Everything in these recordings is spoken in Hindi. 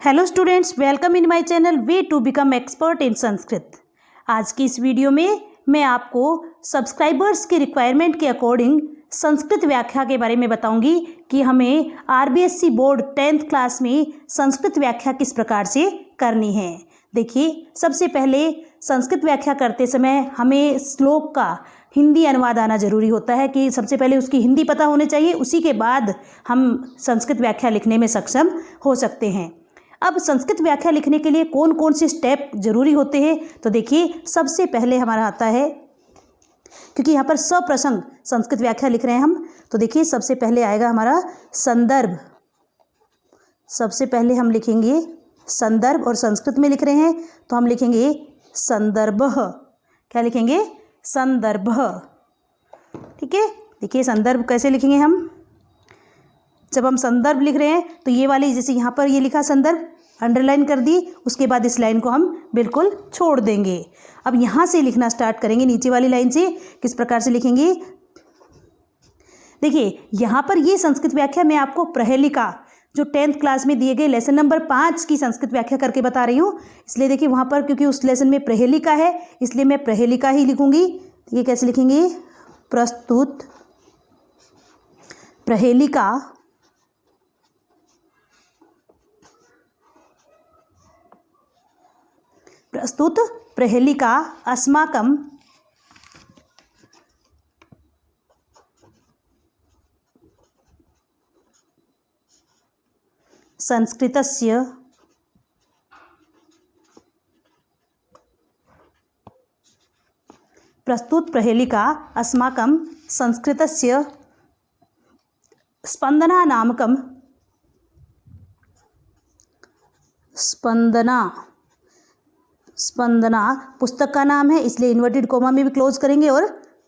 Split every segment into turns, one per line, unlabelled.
Hello students, welcome in my channel way to become expert in Sanskrit. आज की इस वीडियो में मैं आपको सब्सक्राइबर्स की रिक्वायरमेंट के अकॉर्डिंग संस्कृत व्याख्या के बारे में बताऊंगी कि हमें आरबीएससी बोर्ड 10th क्लास में संस्कृत व्याख्या किस प्रकार से करनी है। देखिए, सबसे पहले संस्कृत व्याख्या करते समय हमें श्लोक का हिंदी अनुवाद आना जरूरी होता है कि सबसे पहले उसकी हिंदी पता होनी चाहिए, उसी के बाद हम संस्कृत व्याख्या लिखने में सक्षम हो सकते हैं। अब संस्कृत व्याख्या लिखने के लिए कौन कौन से स्टेप जरूरी होते हैं, तो देखिए सबसे पहले हमारा आता है, क्योंकि यहाँ पर सप्रसंग संस्कृत व्याख्या लिख रहे हैं हम, तो देखिए सबसे पहले आएगा हमारा संदर्भ। सबसे पहले हम लिखेंगे संदर्भ, और संस्कृत में लिख रहे हैं तो हम लिखेंगे संदर्भः। क्या लिखेंगे? संदर्भ। ठीक है, देखिए संदर्भ कैसे लिखेंगे हम। जब हम संदर्भ लिख रहे हैं तो ये वाली, जैसे यहाँ पर ये लिखा संदर्भ, अंडरलाइन कर दी, उसके बाद इस लाइन को हम बिल्कुल छोड़ देंगे। अब यहाँ से लिखना स्टार्ट करेंगे, नीचे वाली लाइन से। किस प्रकार से लिखेंगे? देखिए यहाँ पर ये संस्कृत व्याख्या मैं आपको प्रहेलिका जो 10th क्लास में दिए गए लेसन नंबर 5 की संस्कृत व्याख्या करके बता रही हूँ। इसलिए देखिए वहाँ पर, क्योंकि उस लेसन में प्रहेलिका है, इसलिए मैं प्रहेलिका ही लिखूंगी। ये कैसे लिखेंगे? प्रस्तुत प्रहेलिका प्रस्तुत प्रहेलिका अस्माकं संस्कृतस्य प्रस्तुत प्रहेलिका अस्माकं संस्कृतस्य स्पंदना नामकं स्पंदना पुस्तक का नाम है, इसलिए इन्वर्टेड कोमा में भी क्लोज करेंगे और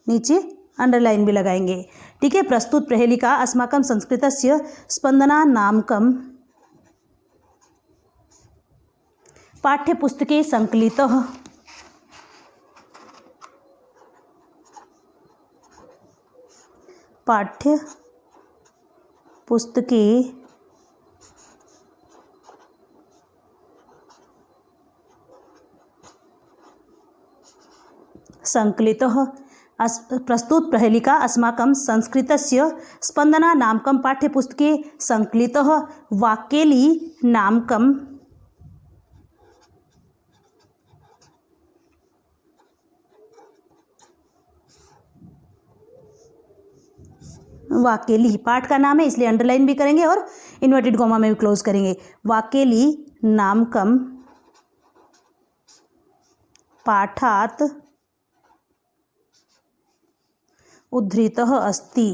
नीचे अंडरलाइन भी लगाएंगे। ठीक है, प्रस्तुत प्रहेलिका अस्माकं संस्कृतस्य स्पंदना नामकं पाठ्यपुस्तके संकलितः। पाठ्यपुस्तके संकलितः प्रस्तुत प्रहेलिका अस्माकं संस्कृतस्य स्पंदना नामकं पाठ्यपुस्तके संकलितः वाक्येली नामकं वाक्येली पाठ का नाम है, इसलिए अंडरलाइन भी करेंगे और इन्वर्टेड कॉमा में भी क्लोज करेंगे। वाक्येली नामकं पाठात् उद्धृतः अस्ति।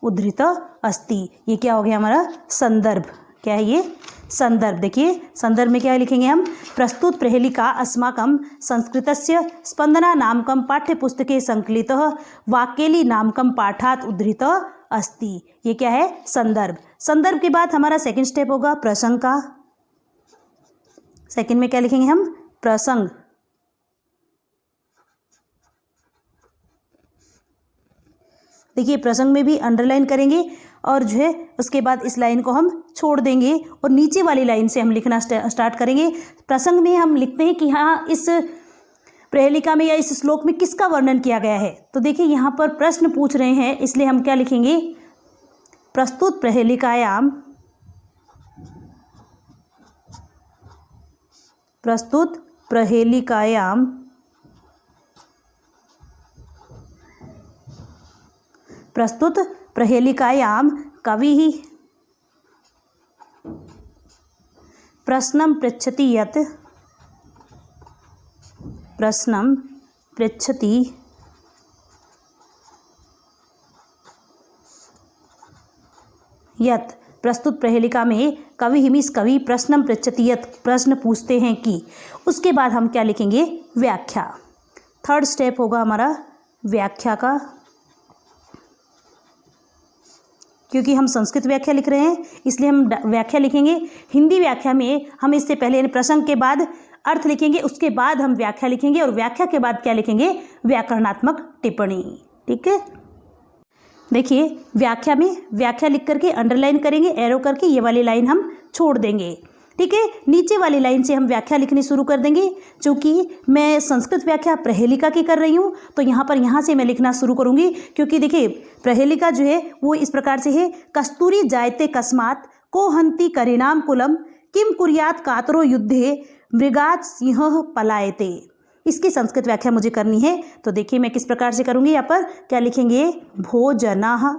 उद्धृत अस्ति, ये क्या हो गया हमारा? संदर्भ। क्या है ये? संदर्भ। देखिए संदर्भ में क्या लिखेंगे हम? प्रस्तुत प्रहेलिका अस्माकं संस्कृतस्य स्पंदना नामकं पाठ्यपुस्तके संकलितः वाक्येली नामकं पाठात् उद्धृत अस्ति। ये क्या है? संदर्भ। संदर्भ के बाद हमारा सेकंड स्टेप होगा प्रसंग का। सेकंड में क्या लिखेंगे हम? प्रसंग। देखिए प्रसंग में भी अंडरलाइन करेंगे और जो है उसके बाद इस लाइन को हम छोड़ देंगे और नीचे वाली लाइन से हम लिखना स्टार्ट करेंगे। प्रसंग में हम लिखते हैं कि हाँ, इस प्रहेलिका में या इस श्लोक में किसका वर्णन किया गया है। तो देखिए यहाँ पर प्रश्न पूछ रहे हैं, इसलिए हम क्या लिखेंगे? प्रस्तुत प्रहेलिकायाम प्रस्तुत प्रहेलिकायां कविः प्रश्नं पृच्छति यत् प्रस्तुत प्रहेलिका में कवि मीन्स कवि प्रश्नम पृच्छति यत् प्रश्न पूछते हैं कि, उसके बाद हम क्या लिखेंगे? व्याख्या। थर्ड स्टेप होगा हमारा व्याख्या का, क्योंकि हम संस्कृत व्याख्या लिख रहे हैं इसलिए हम व्याख्या लिखेंगे। हिंदी व्याख्या में हम इससे पहले प्रसंग के बाद अर्थ लिखेंगे, उसके बाद हम व्याख्या लिखेंगे और व्याख्या के बाद क्या लिखेंगे? व्याकरणात्मक टिप्पणी। ठीक है, देखिए व्याख्या में व्याख्या लिख करके अंडरलाइन करेंगे, एरो करके ये वाली लाइन हम छोड़ देंगे। ठीक है, नीचे वाली लाइन से हम व्याख्या लिखनी शुरू कर देंगे। चूँकि मैं संस्कृत व्याख्या प्रहेलिका की कर रही हूँ तो यहाँ से मैं लिखना शुरू करूँगी, क्योंकि देखिए प्रहेलिका जो है वो इस प्रकार से है, कस्तूरी जायते कस्मात् को हंति करिणाम कुलम किम कुर्यात कातरो युद्धे मृगात् सिंह पलायते। इसकी संस्कृत व्याख्या मुझे करनी है। तो देखिए मैं किस प्रकार से करूँगी। यहाँ पर क्या लिखेंगे, भोजनाः।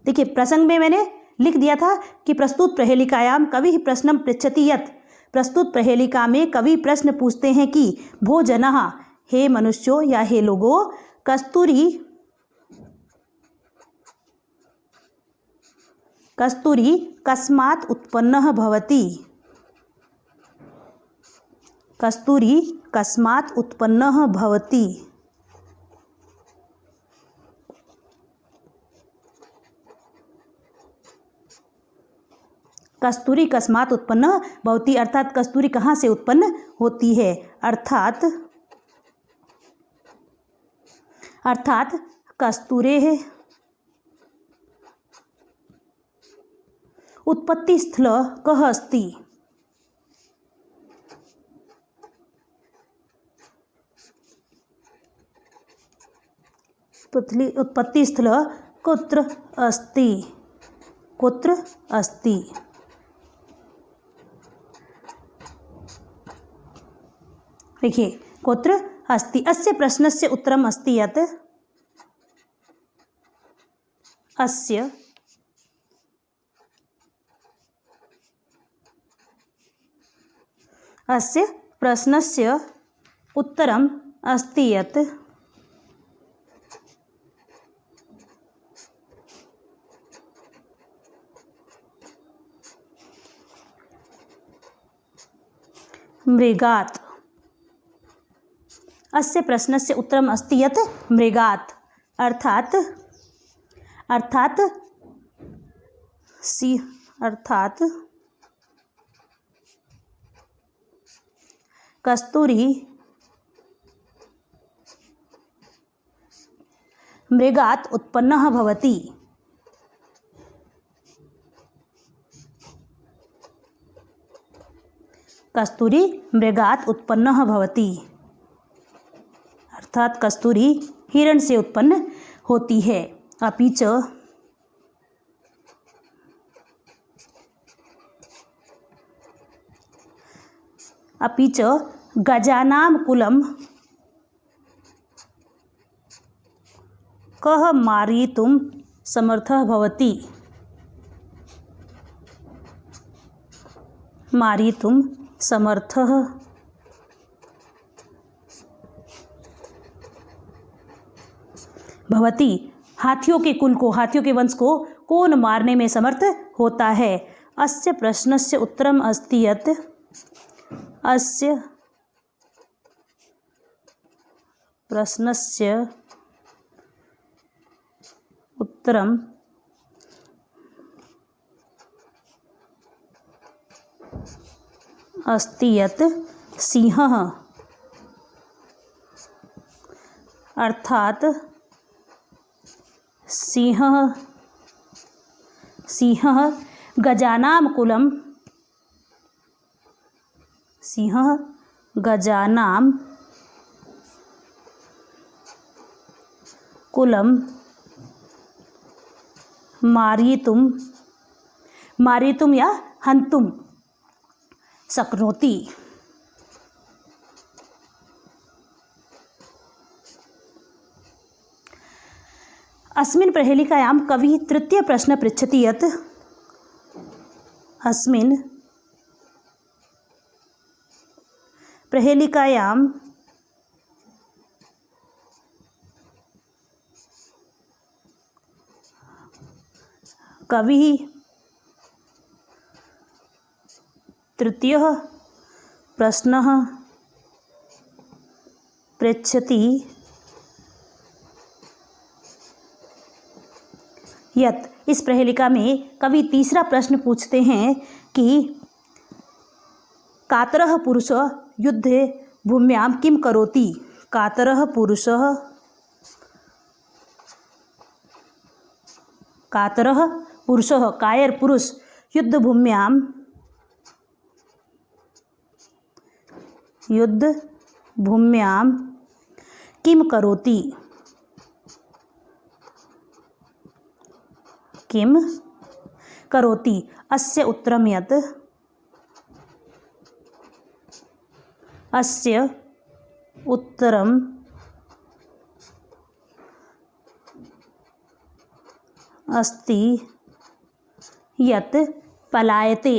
देखिए प्रसंग में मैंने लिख दिया था कि प्रस्तुत प्रहेलिकायाम कवि प्रश्नम पृच्छति यत्, प्रस्तुत प्रहेलिका में कवि प्रश्न पूछते हैं कि भोजनः, हे मनुष्यों या हे लोगों, कस्तूरी कस्मात् उत्पन्नः भवति, कस्तूरी कस्मात् उत्पन्नः भवति। कस्तूरी कस्मात् उत्पन्न भवति अर्थात कस्तूरी कहाँ से उत्पन्न होती है, अर्थात कस्तूरे है उत्पत्ति स्थल कः अस्ति, उत्पत्ति स्थल कुत्र अस्ति, कुत्र अस्ति। देखिए कुत्र अस्ति, अस्य प्रश्नस्य उत्तरम् अस्ति यत्, अस्य प्रश्नस्य उत्तरम् अस्ति यत् मृगात्, अस्य प्रश्नस्य उत्तरम् अस्ति यत् मृगात् अर्थात कस्तूरी मृगात् उत्पन्नः भवति। कस्तूरी मृगात् उत्पन्नः भवति अर्थात कस्तूरी हिरण से उत्पन्न होती है। अपि च गजानां कुलं कः मारयितुं समर्थः भवति, मारयितुं समर्थः भवति, हाथियों के कुल को, हाथियों के वंश को कौन मारने में समर्थ होता है। अस्य प्रश्नस्य उत्तरम् अस्ति यत्, अस्य प्रश्नस्य उत्तरम् अस्ति यत् सिंहः अर्थात सिंहः गजानां कुलं, सिंहः गजानां कुलं मारयितुं या हन्तुं शक्नोति। अस्मिन् प्रहेलिकायां कवि तृतीय प्रश्न पृच्छति यत्, अस्मिन् प्रहेलिकायां कवि तृतीय प्रश्नः पृच्छति यत्, इस प्रहेलिका में कवि तीसरा प्रश्न पूछते हैं कि कातरः पुरुषः युद्धे भूम्यां किं करोति, कातरः पुरुषः कातरः पुरुषः कायर पुरुष युद्धभूम्यां किम करोति किम करोति अस्य उत्तरं यत् अस्य उत्तरम् अस्ति यत् पलायते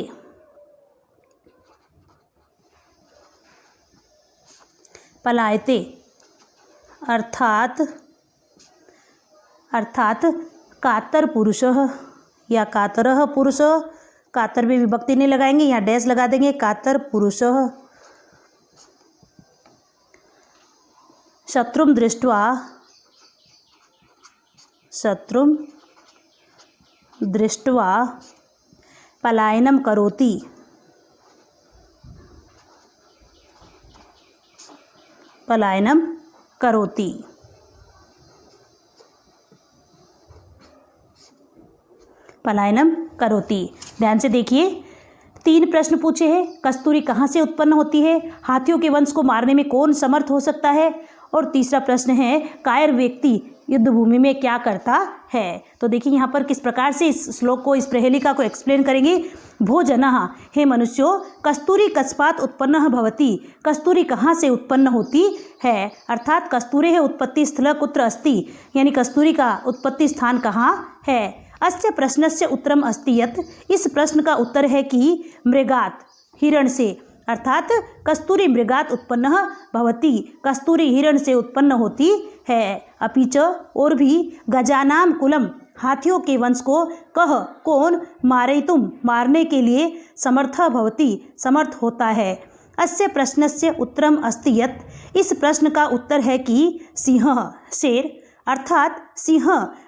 पलायते अर्थात कातर पुरुषः या कातरः पुरुषः, कातर में विभक्ति नहीं लगाएंगे, यहाँ डैश लगा देंगे, कातर पुरुषः शत्रुं दृष्ट्वा पलायनं करोति पलायनम करोति। ध्यान से देखिए, 3 प्रश्न पूछे हैं। कस्तूरी कहाँ से उत्पन्न होती है, हाथियों के वंश को मारने में कौन समर्थ हो सकता है, और तीसरा प्रश्न है कायर व्यक्ति युद्धभूमि में क्या करता है। तो देखिए यहाँ पर किस प्रकार से इस श्लोक को, इस प्रहेलिका को एक्सप्लेन करेंगे। भोजनः, हे मनुष्यों, कस्तूरी कस्मात् उत्पन्नः भवति, कस्तूरी कहाँ से उत्पन्न होती है, अर्थात कस्तूरे है उत्पत्ति स्थल कुत्र अस्ति, यानी कस्तूरी का उत्पत्ति स्थान कहाँ है। अस्य प्रश्नस्य उत्तरम अस्ति यत्, इस प्रश्न का उत्तर है कि मृगात, हिरण से, अर्थात कस्तूरी मृगात उत्पन्न भवति, कस्तूरी हिरण से उत्पन्न होती है। अपि च, और भी, गजानाम कुलम, हाथियों के वंश को, कह, कौन, मारयितुम, मारने के लिए, समर्थ भवति, समर्थ होता है। अस्य प्रश्नस्य उत्तरम अस्ति यत्, इस प्रश्न का उत्तर है कि सिंह, शेर, अर्थात सिंह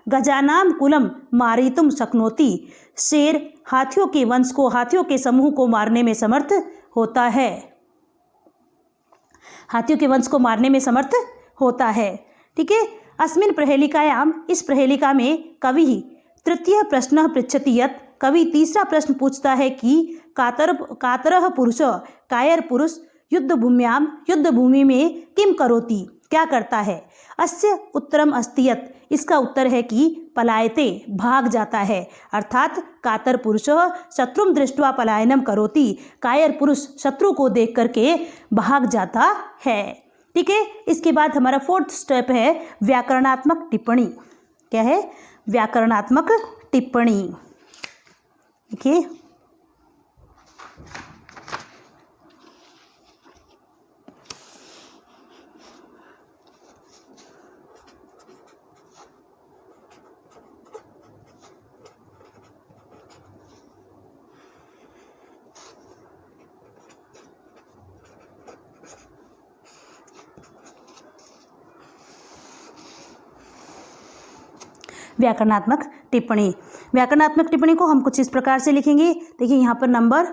गजानाम कुलम मारयितुम शक्नोति, शेर हाथियों के वंश को, हाथियों के समूह को मारने में समर्थ होता है, हाथियों के वंश को मारने में समर्थ होता है। ठीक है। अस्मिन् प्रहेलिकायाम, इस प्रहेलिका में कवि तृतीय प्रश्न पृच्छति यत्, कवि तीसरा प्रश्न पूछता है कि कातरः पुरुष, कायर पुरुष युद्धभूम्याम, युद्धभूमि में किम करोति, क्या करता है। अस्य उत्तरम अस्ति यत्, इसका उत्तर है कि पलायते, भाग जाता है, अर्थात कातर पुरुषः शत्रुं दृष्ट्वा पलायनम करोति, कायर पुरुष शत्रु को देख करके भाग जाता है। ठीक है। इसके बाद हमारा 4th स्टेप है व्याकरणात्मक टिप्पणी। क्या है? व्याकरणात्मक टिप्पणी। देखिए, व्याकरणात्मक टिप्पणी। व्याकरणात्मक टिप्पणी को हम कुछ इस प्रकार से लिखेंगे। देखिए यहाँ पर नंबर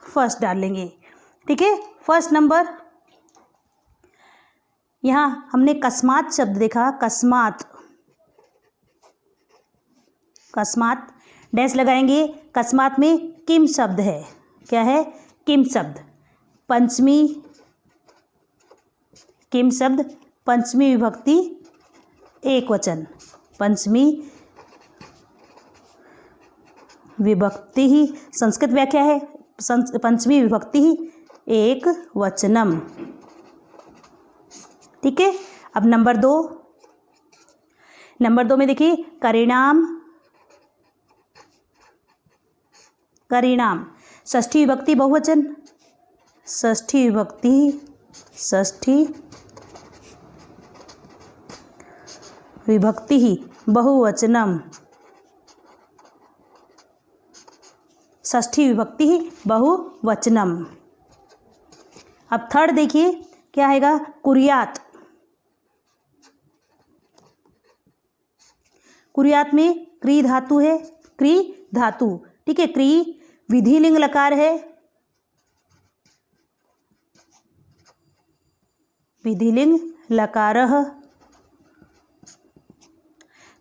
फर्स्ट डाल लेंगे। ठीक है। फर्स्ट नंबर, यहाँ हमने कस्मात शब्द देखा, कस्मात, कस्मात डैश लगाएंगे। कस्मात में किम शब्द है। क्या है? किम शब्द। पंचमी, किम शब्द पंचमी विभक्ति एक वचन, पंचमी विभक्ति ही, संस्कृत व्याख्या है पंचमी विभक्ति ही एक वचनम। ठीक है। अब नंबर 2, नंबर 2 में देखिए करिणाम, करिणाम षष्ठी विभक्ति बहुवचन, षष्ठी विभक्ति, षष्ठी विभक्ति ही बहुवचनम, षष्ठी विभक्ति ही बहुवचनम। अब थर्ड देखिए क्या आएगा? कुर्यात। कुर्यात में क्री धातु है, क्री धातु। ठीक है। क्री विधिलिंग लकार है, विधिलिंग लकारः,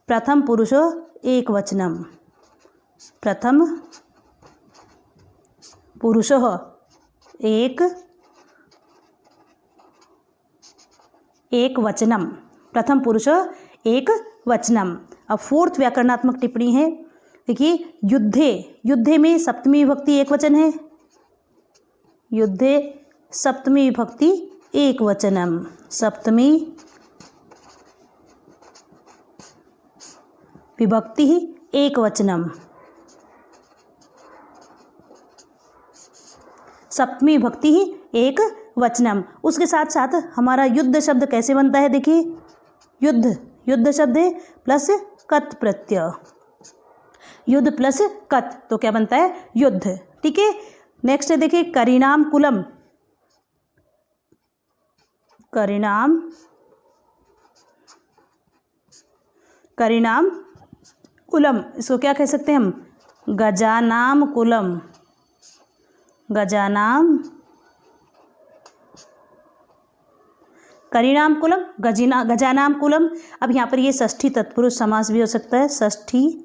प्रथम पुरुष एकवचनम, प्रथम पुरुष एक वचनम, प्रथम पुरुष एक वचनम। अब फोर्थ व्याकरणात्मक टिप्पणी है, देखिए युद्धे, युद्धे में सप्तमी विभक्ति एक वचन है, युद्धे सप्तमी विभक्ति एक वचनम, सप्तमी विभक्ति एक वचनम, सप्तमी विभक्ति एक वचनम। उसके साथ साथ हमारा युद्ध शब्द कैसे बनता है, देखिए युद्ध, युद्ध शब्द है प्लस कत प्रत्यय, युद्ध प्लस कत, तो क्या बनता है युद्ध। ठीक है, नेक्स्ट है देखिए करिणाम कुलम, करिणाम, करिणाम कुलम, इसको क्या कह सकते हैं हम, गजानाम कुलम, गजानाम, करिणाम कुलम, गजानाम कुलम। अब यहाँ पर ये षष्ठी तत्पुरुष समास भी हो सकता है, षष्ठी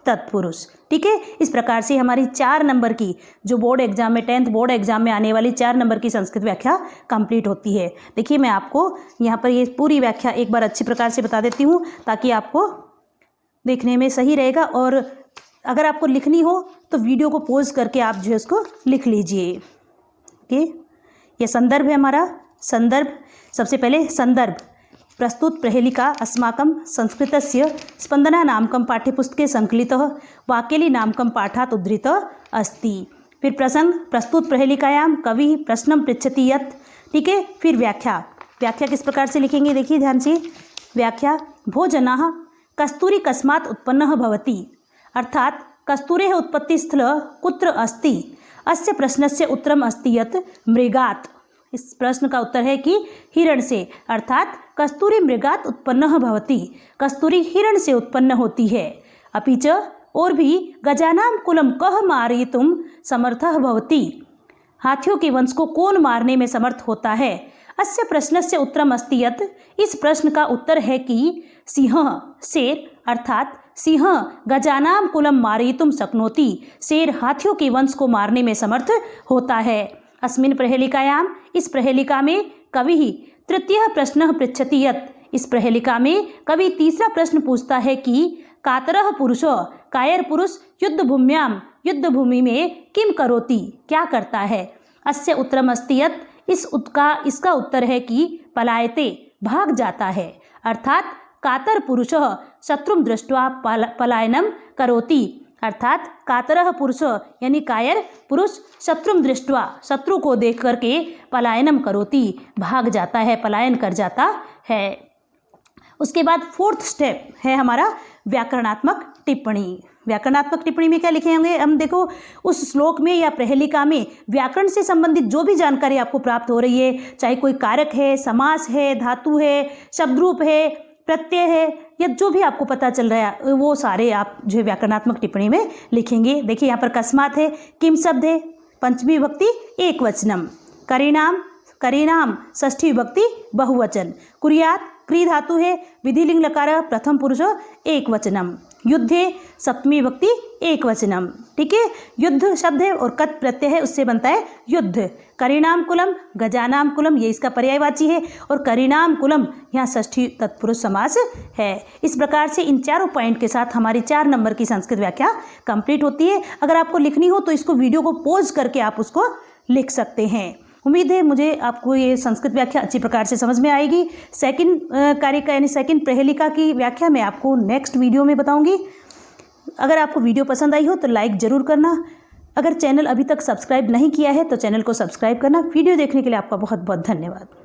तत्पुरुष। ठीक है, इस प्रकार से हमारी 4 नंबर की जो बोर्ड एग्जाम में 10th बोर्ड एग्जाम में आने वाली 4 नंबर की संस्कृत व्याख्या कंप्लीट होती है। देखिए मैं आपको यहाँ पर ये पूरी व्याख्या एक बार अच्छी प्रकार से बता देती हूँ ताकि आपको देखने में सही रहेगा, और अगर आपको लिखनी हो तो वीडियो को पॉज करके आप जो है उसको लिख लीजिए। ओके, ये संदर्भ है हमारा, संदर्भ, सबसे पहले संदर्भ, प्रस्तुत प्रहेलिका अस्माकं संस्कृतस्य स्पंदना नामकं पाठ्यपुस्तके संकलितः वाक्यली नामकं पाठात् उद्धृतः अस्ति। फिर प्रसंग, प्रस्तुत प्रहेलिकायां कवि प्रश्नं पृच्छति यत्, ठीक है। फिर व्याख्या, व्याख्या किस प्रकार से लिखेंगे देखिए ध्यान से, व्याख्या भोजनः कस्तूरी कस्मात् उत्पन्नः भवति, अर्थात कस्तूरेः उत्पत्तिस्थल कुत्र अस्ति, अस्य प्रश्नस्य उत्तरम् अस्ति यत् मृगात्, इस प्रश्न का उत्तर है कि हिरण से, अर्थात कस्तूरी मृगात् उत्पन्नः भवति, कस्तूरी हिरण से उत्पन्न होती है। अपि च और भी गजानाम कुलम कः मारयितुं समर्थः भवति, हाथियों के वंश को कौन मारने में समर्थ होता है। अस्य प्रश्नस्य उत्तरम् अस्ति यत्, इस प्रश्न का उत्तर है कि सिंहः शेर, अर्थात सिंह गजानाम कुलम मारयितुं शक्नोति, शेर हाथियों के वंश को मारने में समर्थ होता है। अस्मिन् प्रहेलिकायां, इस प्रहेलिका में कवि तृतीय प्रश्न पृच्छति यत्, इस प्रहेलिका में कवि तीसरा प्रश्न पूछता है कि कातरः पुरुषो, कायर पुरुष युद्धभूम्यां, युद्धभूमि में किम करोति, क्या करता है। अस्य उत्तरम् अस्ति यत्, इसका उत्तर है कि पलायते, भाग जाता है, अर्थात कातर पुरुषः शत्रुं दृष्ट्वा पलायनम करोति, अर्थात कातरः पुरुष यानी कायर पुरुष शत्रुं दृष्ट्वा, शत्रु को देख करके पलायनम करोति, भाग जाता है, पलायन कर जाता है। उसके बाद फोर्थ स्टेप है हमारा व्याकरणात्मक टिप्पणी। व्याकरणात्मक टिप्पणी में क्या लिखे होंगे हम, देखो उस श्लोक में या प्रहेलिका में व्याकरण से संबंधित जो भी जानकारी आपको प्राप्त हो रही है, चाहे कोई कारक है, समास है, धातु है, शब्दरूप है, प्रत्यय है, या जो भी आपको पता चल रहा है वो सारे आप जो है व्याकरणात्मक टिप्पणी में लिखेंगे। देखिए यहाँ पर कस्मात है, किम शब्द है, पंचमी विभक्ति एक वचनम, करिणाम, करिणाम षष्ठी विभक्ति बहुवचन, कुर्यात क्री धातु है, विधिलिंग लकार प्रथम पुरुष एक वचनम, युद्धे सप्तमी विभक्ति एक वचनम, ठीक है। युद्ध शब्द है और कत प्रत्यय है, उससे बनता है युद्ध। करिणाम कुलम, गजानाम कुलम, ये इसका पर्यायवाची है, और करिणाम कुलम यहाँ षष्ठी तत्पुरुष समास है। इस प्रकार से इन चारों पॉइंट के साथ हमारी 4 नंबर की संस्कृत व्याख्या कंप्लीट होती है। अगर आपको लिखनी हो तो इसको वीडियो को पॉज करके आप उसको लिख सकते हैं। उम्मीद है मुझे आपको ये संस्कृत व्याख्या अच्छी प्रकार से समझ में आएगी। सेकंड कार्य का यानी सेकंड प्रहेलिका की व्याख्या मैं आपको नेक्स्ट वीडियो में बताऊंगी। अगर आपको वीडियो पसंद आई हो तो लाइक ज़रूर करना। अगर चैनल अभी तक सब्सक्राइब नहीं किया है तो चैनल को सब्सक्राइब करना। वीडियो देखने के लिए आपका बहुत बहुत धन्यवाद।